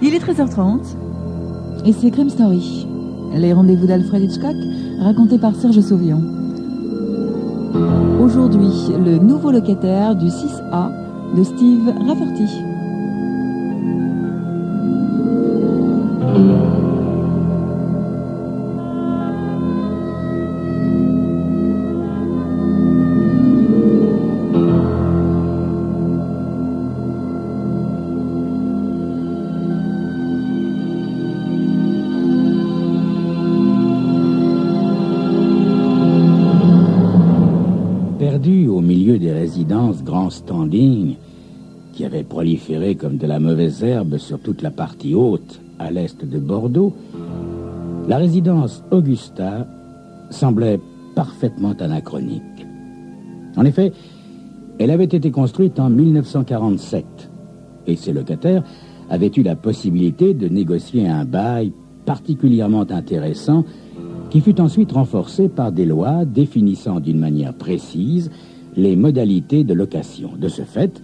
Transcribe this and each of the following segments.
Il est 13h30 et c'est Crime Story, les rendez-vous d'Alfred Hitchcock racontés par Serge Sauvion. Aujourd'hui, le nouveau locataire du 6A de Steve Rafferty. Perdu au milieu des résidences grand standing qui avaient proliféré comme de la mauvaise herbe sur toute la partie haute à l'est de Bordeaux, la résidence Augusta semblait parfaitement anachronique. En effet, elle avait été construite en 1947 et ses locataires avaient eu la possibilité de négocier un bail particulièrement intéressant qui fut ensuite renforcé par des lois définissant d'une manière précise les modalités de location. De ce fait,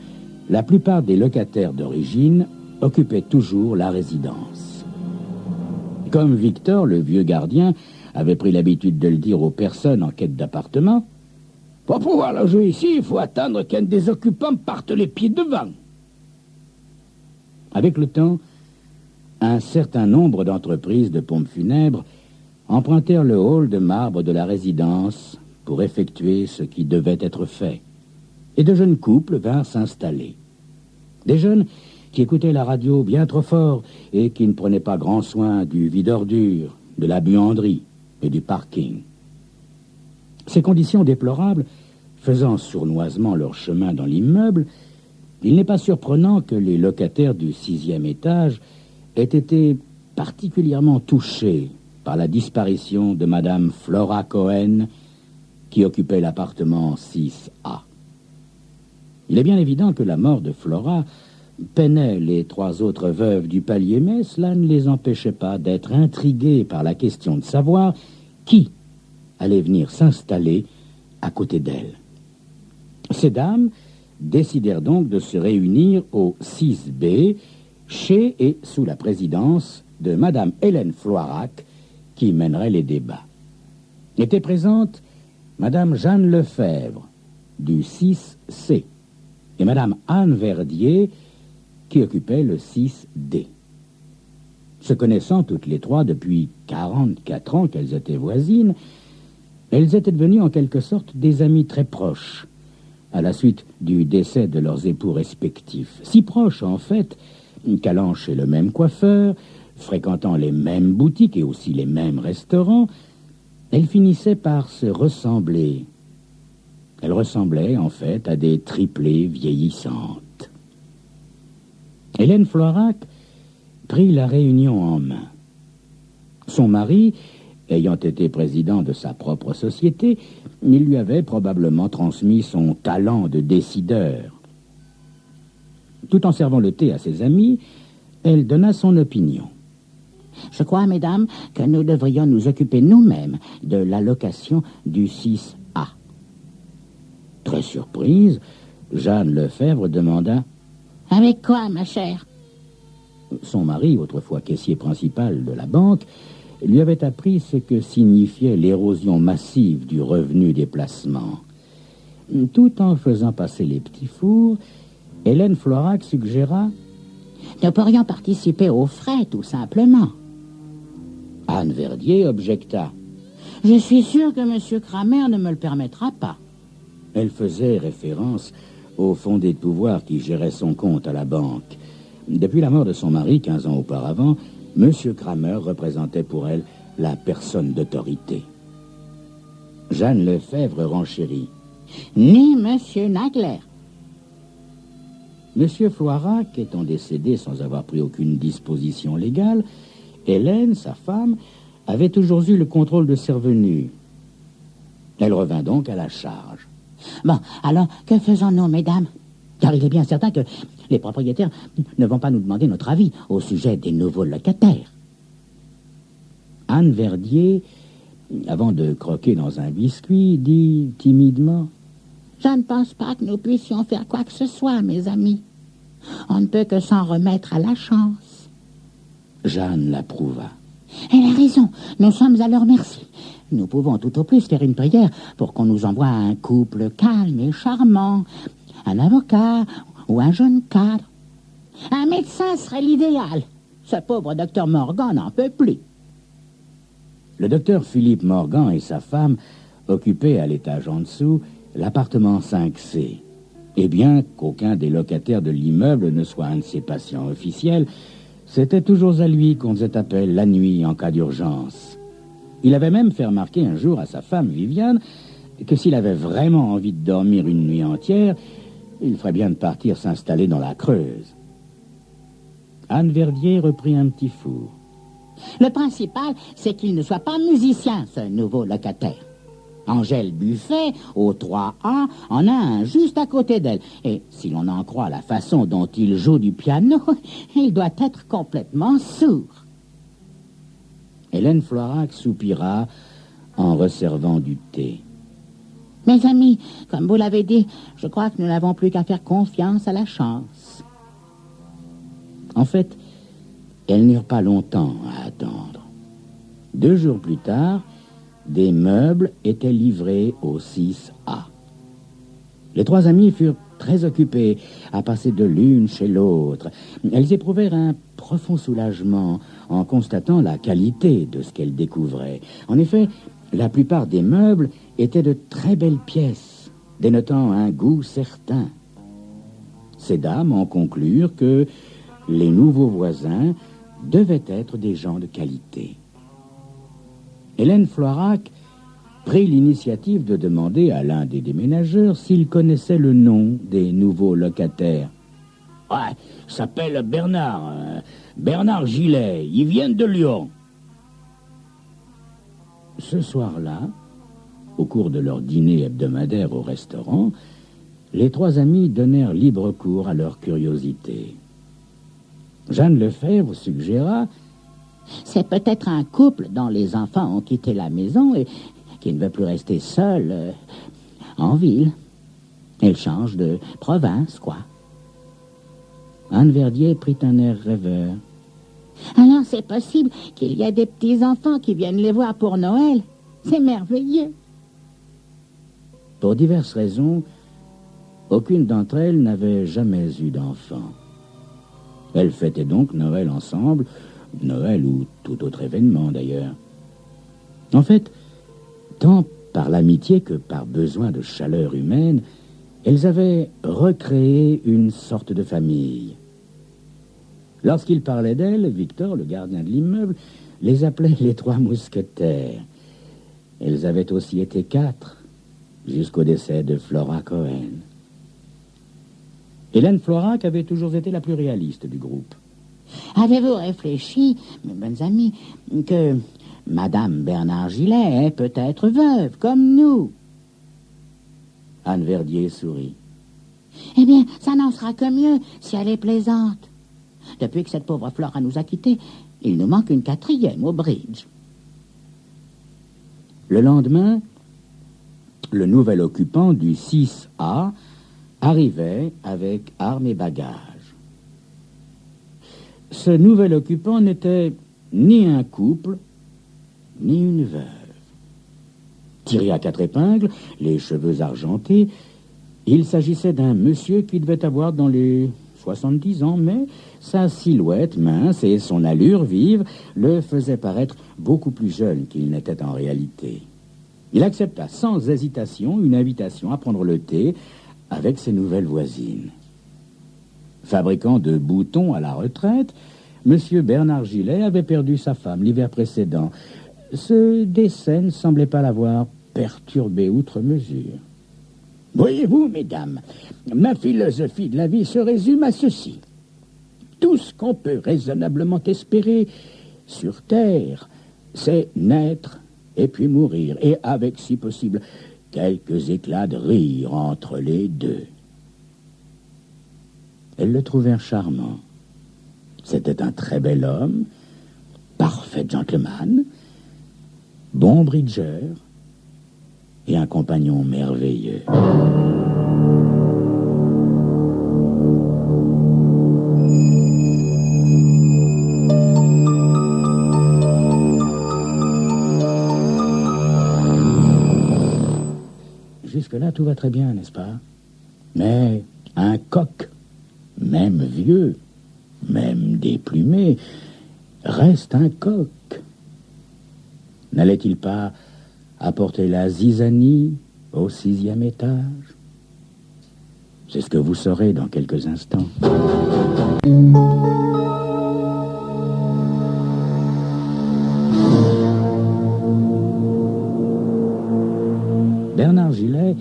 la plupart des locataires d'origine occupaient toujours la résidence. Comme Victor, le vieux gardien, avait pris l'habitude de le dire aux personnes en quête d'appartement, « Pour pouvoir loger ici, il faut attendre qu'un des occupants parte les pieds devant. » Avec le temps, un certain nombre d'entreprises de pompes funèbres empruntèrent le hall de marbre de la résidence pour effectuer ce qui devait être fait. Et de jeunes couples vinrent s'installer. Des jeunes qui écoutaient la radio bien trop fort et qui ne prenaient pas grand soin du vide-ordures, de la buanderie et du parking. Ces conditions déplorables, faisant sournoisement leur chemin dans l'immeuble, il n'est pas surprenant que les locataires du 6e étage aient été particulièrement touchés par la disparition de Madame Flora Cohen, qui occupait l'appartement 6A. Il est bien évident que la mort de Flora peinait les 3 autres veuves du palier, mais cela ne les empêchait pas d'être intrigués par la question de savoir qui allait venir s'installer à côté d'elle. Ces dames décidèrent donc de se réunir au 6B, chez et sous la présidence de Madame Hélène Floirac, qui mènerait les débats. Était présente Madame Jeanne Lefebvre, du 6C, et Madame Anne Verdier, qui occupait le 6D. Se connaissant toutes les 3 depuis 44 ans qu'elles étaient voisines, elles étaient devenues en quelque sorte des amies très proches, à la suite du décès de leurs époux respectifs. Si proches, en fait, qu'allant chez le même coiffeur, fréquentant les mêmes boutiques et aussi les mêmes restaurants, elles finissaient par se ressembler. Elles ressemblaient, en fait, à des triplées vieillissantes. Hélène Floirac prit la réunion en main. Son mari, ayant été président de sa propre société, il lui avait probablement transmis son talent de décideur. Tout en servant le thé à ses amis, elle donna son opinion. « Je crois, mesdames, que nous devrions nous occuper nous-mêmes de la location du 6A. » Très surprise, Jeanne Lefebvre demanda « Avec quoi, ma chère ?» Son mari, autrefois caissier principal de la banque, lui avait appris ce que signifiait l'érosion massive du revenu des placements. Tout en faisant passer les petits fours, Hélène Floirac suggéra « Nous pourrions participer aux frais, tout simplement. » Anne Verdier objecta. « Je suis sûre que M. Kramer ne me le permettra pas. » Elle faisait référence au fondé de pouvoir qui gérait son compte à la banque. Depuis la mort de son mari, 15 ans auparavant, M. Kramer représentait pour elle la personne d'autorité. Jeanne Lefebvre renchérit. « Ni M. Nagler. » M. Floirac étant décédé sans avoir pris aucune disposition légale, Hélène, sa femme, avait toujours eu le contrôle de ses revenus. Elle revint donc à la charge. « Bon, alors, que faisons-nous, mesdames? Car il est bien certain que les propriétaires ne vont pas nous demander notre avis au sujet des nouveaux locataires. » Anne Verdier, avant de croquer dans un biscuit, dit timidement « Je ne pense pas que nous puissions faire quoi que ce soit, mes amis. On ne peut que s'en remettre à la chance. » Jeanne l'approuva. Elle a raison, nous sommes à leur merci. Nous pouvons tout au plus faire une prière pour qu'on nous envoie un couple calme et charmant, un avocat ou un jeune cadre. Un médecin serait l'idéal. Ce pauvre docteur Morgan n'en peut plus. Le docteur Philippe Morgan et sa femme occupaient à l'étage en dessous l'appartement 5C. Et bien qu'aucun des locataires de l'immeuble ne soit un de ses patients officiels, c'était toujours à lui qu'on faisait appel la nuit en cas d'urgence. Il avait même fait remarquer un jour à sa femme Viviane que s'il avait vraiment envie de dormir une nuit entière, il ferait bien de partir s'installer dans la Creuse. Anne Verdier reprit un petit four. Le principal, c'est qu'il ne soit pas musicien, ce nouveau locataire. Angèle Buffet, au 3A, en a un juste à côté d'elle. Et si l'on en croit la façon dont il joue du piano, il doit être complètement sourd. Hélène Floirac soupira en resservant du thé. Mes amis, comme vous l'avez dit, je crois que nous n'avons plus qu'à faire confiance à la chance. En fait, elles n'eurent pas longtemps à attendre. 2 jours plus tard, des meubles étaient livrés au 6A. Les 3 amies furent très occupées à passer de l'une chez l'autre. Elles éprouvèrent un profond soulagement en constatant la qualité de ce qu'elles découvraient. En effet, la plupart des meubles étaient de très belles pièces, dénotant un goût certain. Ces dames en conclurent que les nouveaux voisins devaient être des gens de qualité. Hélène Floirac prit l'initiative de demander à l'un des déménageurs s'il connaissait le nom des nouveaux locataires. « Ouais, il s'appelle Bernard. Bernard Gillet. Ils viennent de Lyon. » Ce soir-là, au cours de leur dîner hebdomadaire au restaurant, les 3 amis donnèrent libre cours à leur curiosité. Jeanne Lefebvre suggéra: C'est peut-être un couple dont les enfants ont quitté la maison et qui ne veut plus rester seul en ville. Elle change de province, quoi. Anne Verdier prit un air rêveur. Alors c'est possible qu'il y ait des petits-enfants qui viennent les voir pour Noël. C'est merveilleux. Pour diverses raisons, aucune d'entre elles n'avait jamais eu d'enfant. Elles fêtaient donc Noël ensemble, Noël ou tout autre événement d'ailleurs. En fait, tant par l'amitié que par besoin de chaleur humaine, elles avaient recréé une sorte de famille. Lorsqu'il parlait d'elles, Victor, le gardien de l'immeuble, les appelait les 3 mousquetaires. Elles avaient aussi été 4, jusqu'au décès de Flora Cohen. Hélène Floirac avait toujours été la plus réaliste du groupe. Avez-vous réfléchi, mes bonnes amies, que Madame Bernard Gillet est peut-être veuve, comme nous? Anne Verdier sourit. Eh bien, ça n'en sera que mieux si elle est plaisante. Depuis que cette pauvre Flora nous a quittés, il nous manque une 4e au bridge. Le lendemain, le nouvel occupant du 6A arrivait avec armes et bagages. Ce nouvel occupant n'était ni un couple, ni une veuve. Tiré à 4 épingles, les cheveux argentés, il s'agissait d'un monsieur qui devait avoir dans les 70 ans, mais sa silhouette mince et son allure vive le faisaient paraître beaucoup plus jeune qu'il n'était en réalité. Il accepta sans hésitation une invitation à prendre le thé avec ses nouvelles voisines. Fabricant de boutons à la retraite, M. Bernard Gillet avait perdu sa femme l'hiver précédent. Ce décès ne semblait pas l'avoir perturbé outre mesure. Voyez-vous, mesdames, ma philosophie de la vie se résume à ceci. Tout ce qu'on peut raisonnablement espérer sur Terre, c'est naître et puis mourir, et avec, si possible, quelques éclats de rire entre les deux. Elles le trouvèrent charmant. C'était un très bel homme, parfait gentleman, bon bridgeur et un compagnon merveilleux. Jusque-là, tout va très bien, n'est-ce pas? Mais un coq, même vieux, même déplumé, reste un coq. N'allait-il pas apporter la zizanie au 6e étage? C'est ce que vous saurez dans quelques instants. Bernard Gillet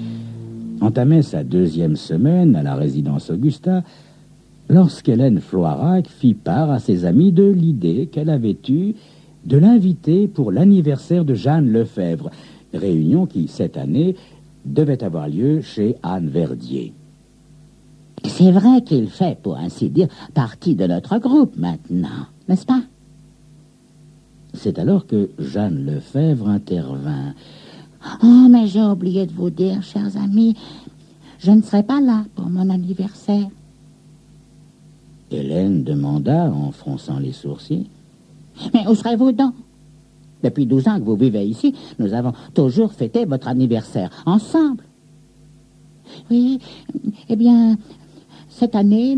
entamait sa 2e semaine à la résidence Augusta lorsqu'Hélène Floirac fit part à ses amis de l'idée qu'elle avait eue de l'inviter pour l'anniversaire de Jeanne Lefebvre, réunion qui, cette année, devait avoir lieu chez Anne Verdier. C'est vrai qu'il fait, pour ainsi dire, partie de notre groupe maintenant, n'est-ce pas? C'est alors que Jeanne Lefebvre intervint. « Oh, mais j'ai oublié de vous dire, chers amis, je ne serai pas là pour mon anniversaire. » Hélène demanda en fronçant les sourcils. « Mais où serez-vous donc? Depuis 12 ans que vous vivez ici, nous avons toujours fêté votre anniversaire ensemble. » « Oui, eh bien, cette année,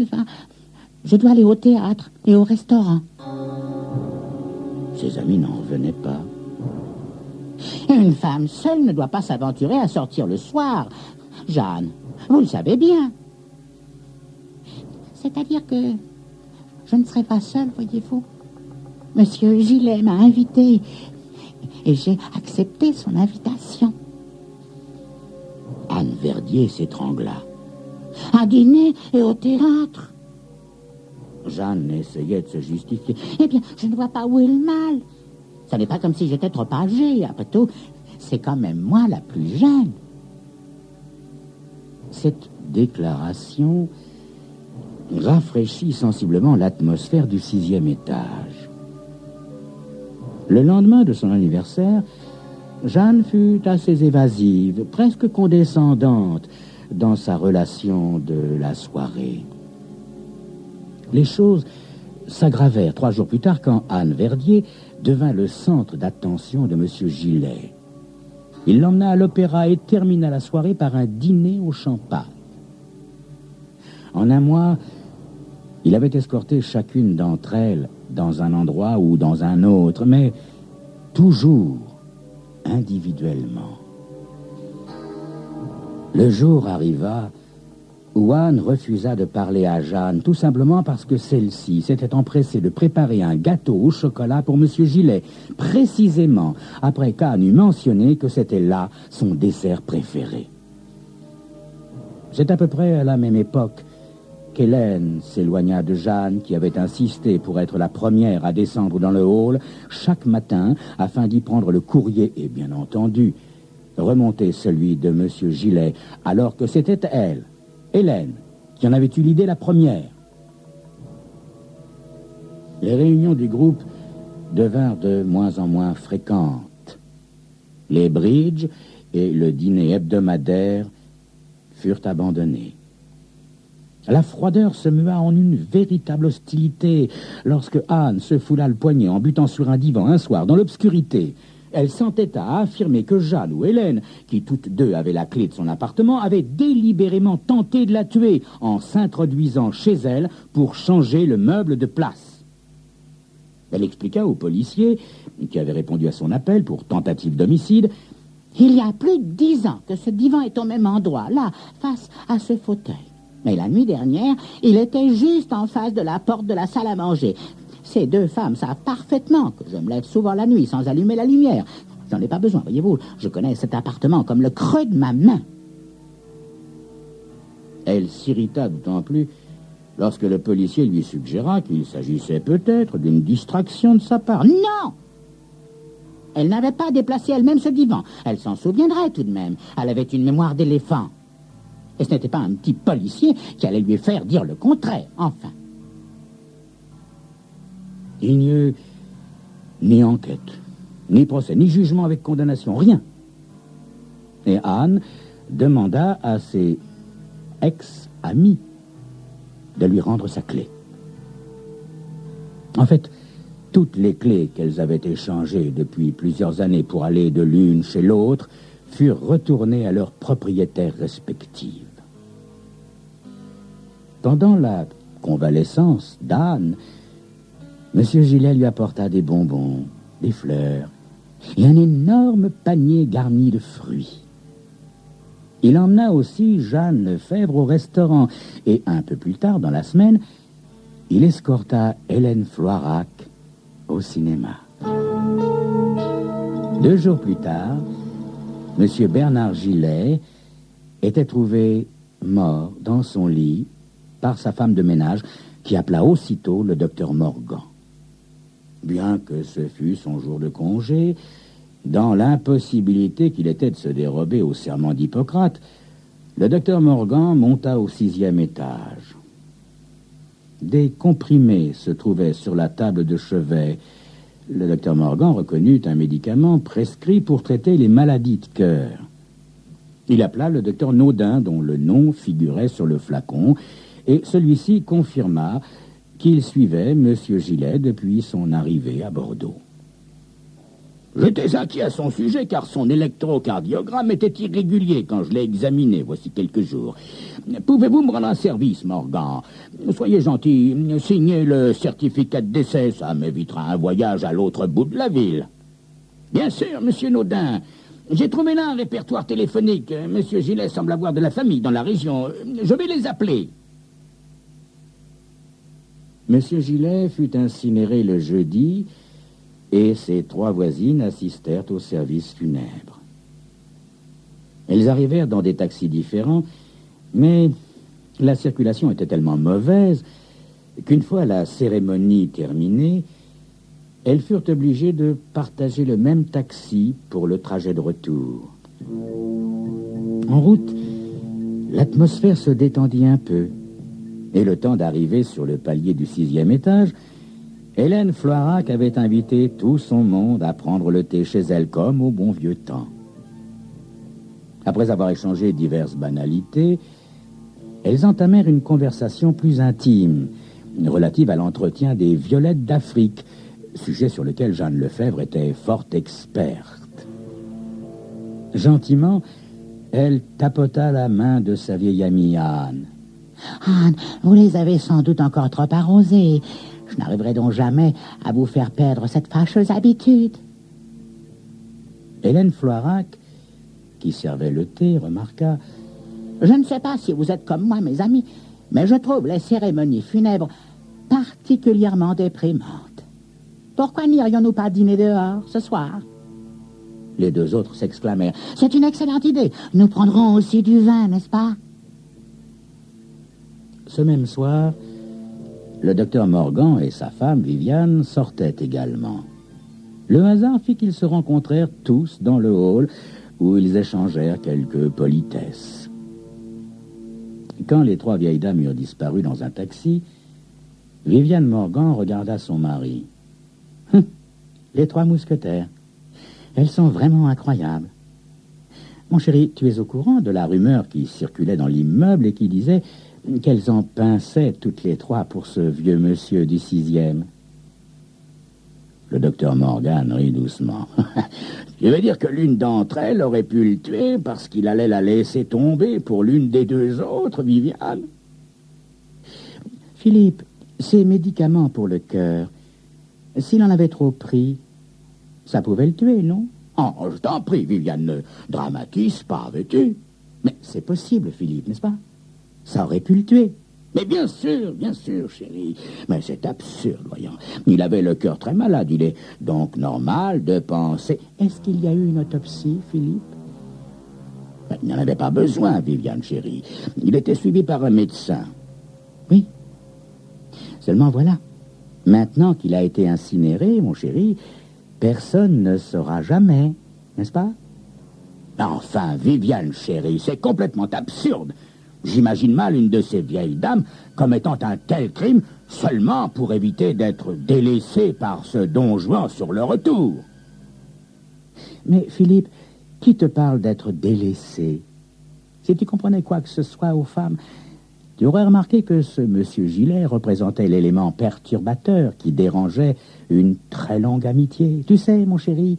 je dois aller au théâtre et au restaurant. » Ses amis n'en revenaient pas. Une femme seule ne doit pas s'aventurer à sortir le soir. Jeanne, vous le savez bien. C'est-à-dire que je ne serai pas seule, voyez-vous. Monsieur Gillet m'a invitée et j'ai accepté son invitation. Anne Verdier s'étrangla. À dîner et au théâtre. Jeanne essayait de se justifier. Eh bien, je ne vois pas où est le mal. Ce n'est pas comme si j'étais trop âgée. Après tout, c'est quand même moi la plus jeune. Cette déclaration rafraîchit sensiblement l'atmosphère du 6e étage. Le lendemain de son anniversaire, Jeanne fut assez évasive, presque condescendante dans sa relation de la soirée. Les choses s'aggravèrent 3 jours plus tard quand Anne Verdier devint le centre d'attention de M. Gillet. Il l'emmena à l'opéra et termina la soirée par un dîner au champagne. En un mois, il avait escorté chacune d'entre elles dans un endroit ou dans un autre, mais toujours individuellement. Le jour arriva où Anne refusa de parler à Jeanne, tout simplement parce que celle-ci s'était empressée de préparer un gâteau au chocolat pour M. Gillet, précisément après qu'Anne eut mentionné que c'était là son dessert préféré. C'est à peu près à la même époque qu'Hélène s'éloigna de Jeanne, qui avait insisté pour être la première à descendre dans le hall chaque matin afin d'y prendre le courrier et, bien entendu, remonter celui de M. Gillet, alors que c'était elle, Hélène, qui en avait eu l'idée la première. Les réunions du groupe devinrent de moins en moins fréquentes. Les bridges et le dîner hebdomadaire furent abandonnés. La froideur se mua en une véritable hostilité lorsque Anne se foula le poignet en butant sur un divan un soir dans l'obscurité. Elle s'entêta à affirmer que Jeanne ou Hélène, qui toutes deux avaient la clé de son appartement, avaient délibérément tenté de la tuer en s'introduisant chez elle pour changer le meuble de place. Elle expliqua aux policiers, qui avaient répondu à son appel pour tentative d'homicide, « Il y a plus de 10 ans que ce divan est au même endroit, là, face à ce fauteuil. Mais la nuit dernière, il était juste en face de la porte de la salle à manger. Ces 2 femmes savent parfaitement que je me lève souvent la nuit sans allumer la lumière. J'en ai pas besoin, voyez-vous. Je connais cet appartement comme le creux de ma main. » Elle s'irrita d'autant plus lorsque le policier lui suggéra qu'il s'agissait peut-être d'une distraction de sa part. Non! Elle n'avait pas déplacé elle-même ce divan. Elle s'en souviendrait tout de même. Elle avait une mémoire d'éléphant. Et ce n'était pas un petit policier qui allait lui faire dire le contraire, enfin. Il n'y eut ni enquête, ni procès, ni jugement avec condamnation, rien. Et Anne demanda à ses ex-amis de lui rendre sa clé. En fait, toutes les clés qu'elles avaient échangées depuis plusieurs années pour aller de l'une chez l'autre furent retournés à leurs propriétaires respectives. Pendant la convalescence d'Anne, M. Gillet lui apporta des bonbons, des fleurs et un énorme panier garni de fruits. Il emmena aussi Jeanne Lefebvre au restaurant et un peu plus tard dans la semaine, il escorta Hélène Floirac au cinéma. 2 jours plus tard, M. Bernard Gillet était trouvé mort dans son lit par sa femme de ménage qui appela aussitôt le docteur Morgan. Bien que ce fût son jour de congé, dans l'impossibilité qu'il était de se dérober au serment d'Hippocrate, le docteur Morgan monta au 6e étage. Des comprimés se trouvaient sur la table de chevet. Le docteur Morgan reconnut un médicament prescrit pour traiter les maladies de cœur. Il appela le docteur Naudin, dont le nom figurait sur le flacon, et celui-ci confirma qu'il suivait M. Gillet depuis son arrivée à Bordeaux. J'étais inquiet à son sujet car son électrocardiogramme était irrégulier quand je l'ai examiné voici quelques jours. Pouvez-vous me rendre un service, Morgan? Soyez gentil, signez le certificat de décès, ça m'évitera un voyage à l'autre bout de la ville. Bien sûr, monsieur Naudin. J'ai trouvé là un répertoire téléphonique. Monsieur Gillet semble avoir de la famille dans la région. Je vais les appeler. Monsieur Gillet fut incinéré le jeudi et ses 3 voisines assistèrent au service funèbre. Elles arrivèrent dans des taxis différents, mais la circulation était tellement mauvaise qu'une fois la cérémonie terminée, elles furent obligées de partager le même taxi pour le trajet de retour. En route, l'atmosphère se détendit un peu, et le temps d'arriver sur le palier du 6e étage, Hélène Floirac avait invité tout son monde à prendre le thé chez elle comme au bon vieux temps. Après avoir échangé diverses banalités, elles entamèrent une conversation plus intime, relative à l'entretien des violettes d'Afrique, sujet sur lequel Jeanne Lefebvre était fort experte. Gentiment, elle tapota la main de sa vieille amie Anne. « Anne, vous les avez sans doute encore trop arrosés. Je n'arriverai donc jamais à vous faire perdre cette fâcheuse habitude. » Hélène Floirac, qui servait le thé, remarqua: « Je ne sais pas si vous êtes comme moi, mes amis, mais je trouve les cérémonies funèbres particulièrement déprimantes. Pourquoi n'irions-nous pas dîner dehors ce soir ?» Les 2 autres s'exclamèrent: « C'est une excellente idée. Nous prendrons aussi du vin, n'est-ce pas ?» Ce même soir, le docteur Morgan et sa femme, Viviane, sortaient également. Le hasard fit qu'ils se rencontrèrent tous dans le hall, où ils échangèrent quelques politesses. Quand les 3 vieilles dames eurent disparu dans un taxi, Viviane Morgan regarda son mari. « Les 3 mousquetaires. Elles sont vraiment incroyables. Mon chéri, tu es au courant de la rumeur qui circulait dans l'immeuble et qui disait qu'elles en pinçaient toutes les 3 pour ce vieux monsieur du 6e. » Le docteur Morgan rit doucement. « Je veux dire que l'une d'entre elles aurait pu le tuer parce qu'il allait la laisser tomber pour l'une des 2 autres, Viviane. » Philippe, ces médicaments pour le cœur, s'il en avait trop pris, ça pouvait le tuer, non? Oh, je t'en prie, Viviane, ne dramatise pas, veux-tu? Mais c'est possible, Philippe, n'est-ce pas? Ça aurait pu le tuer. Mais bien sûr, chérie. Mais c'est absurde, voyons. Il avait le cœur très malade. Il est donc normal de penser... Est-ce qu'il y a eu une autopsie, Philippe? Il n'y en avait pas besoin, Viviane, chérie. Il était suivi par un médecin. Oui. Seulement voilà. Maintenant qu'il a été incinéré, mon chéri, personne ne saura jamais, n'est-ce pas? Enfin, Viviane, chérie, c'est complètement absurde. J'imagine mal une de ces vieilles dames commettant un tel crime seulement pour éviter d'être délaissée par ce don Juan sur le retour. Mais Philippe, qui te parle d'être délaissé? Si tu comprenais quoi que ce soit aux femmes, tu aurais remarqué que ce monsieur Gillet représentait l'élément perturbateur qui dérangeait une très longue amitié. Tu sais, mon chéri,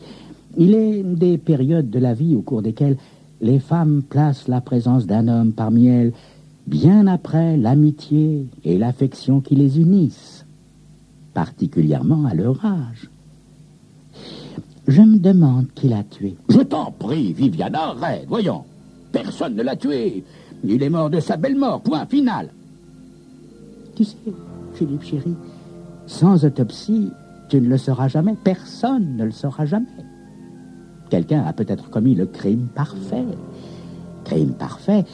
Il est des périodes de la vie au cours desquelles les femmes placent la présence d'un homme parmi elles bien après l'amitié et l'affection qui les unissent, particulièrement à leur âge. Je me demande qui l'a tué. Je t'en prie, Viviane, arrête, voyons. Personne ne l'a tué. Il est mort de sa belle mort, point final. Tu sais, Philippe chéri, sans autopsie, tu ne le sauras jamais. Personne ne le saura jamais. Quelqu'un a peut-être commis le crime parfait. Crime parfait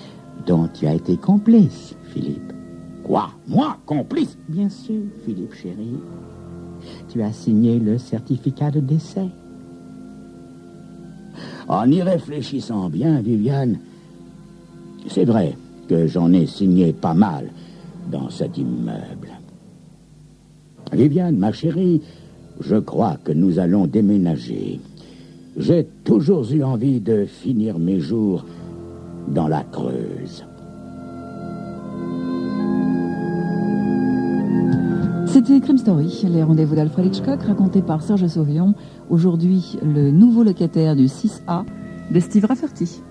dont tu as été complice, Philippe. Quoi? Moi, complice? Bien sûr, Philippe chéri. Tu as signé le certificat de décès. En y réfléchissant bien, Viviane, c'est vrai que j'en ai signé pas mal dans cet immeuble. Viviane, ma chérie, je crois que nous allons déménager. J'ai toujours eu envie de finir mes jours dans la Creuse. C'était Crime Story, les rendez-vous d'Alfred Hitchcock, racontés par Serge Sauvion. Aujourd'hui, le nouveau locataire du 6A de Steve Rafferty.